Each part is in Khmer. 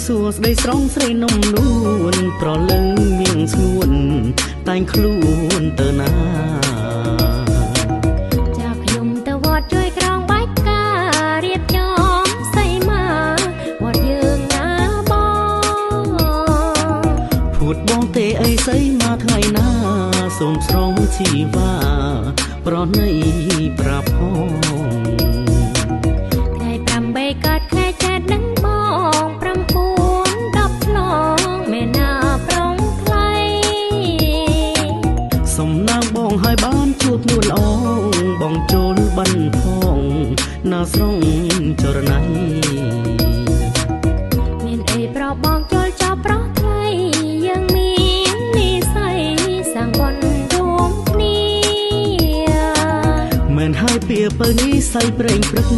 សួស្ដីស្រងស្រីនំនួនប្រលឹងមៀងស្ងួនតែងខ្លួនទៅណាចាប់ខ្ញុំទៅវត្តជួយក្រងបាច់ការរៀបចំសីមាវត្តយើងណាបងភួតបងទេអីសីមកថ្ងៃណាសូមស្រងជីវ៉ាប្រណីប្រាប់ផងថ្ងៃ8កើតខែចែកនឹងបង9 10ឆ្លងមេណាប្រងថ្លៃសំណាងបងឲ្យបានជួបនួនអងបងចូលបានផងណាស្រងចរណៃមានអីប្របងចូលចោលប្រោះថ្លៃយើងមាននិស័យសាងបុណ្យរួមគ្នាមិនហើយពីបើនេះស័យប្រេងព្រឹក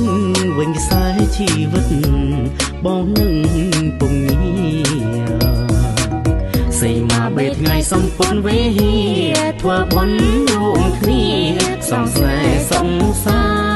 វិញខ្សែជីវិតបងនឹងពុំងារសីមាបេថ្ងៃសំពន់វេធ្វើបុណ្យរួមគ្នាសងស្នេហ៍សង្សារ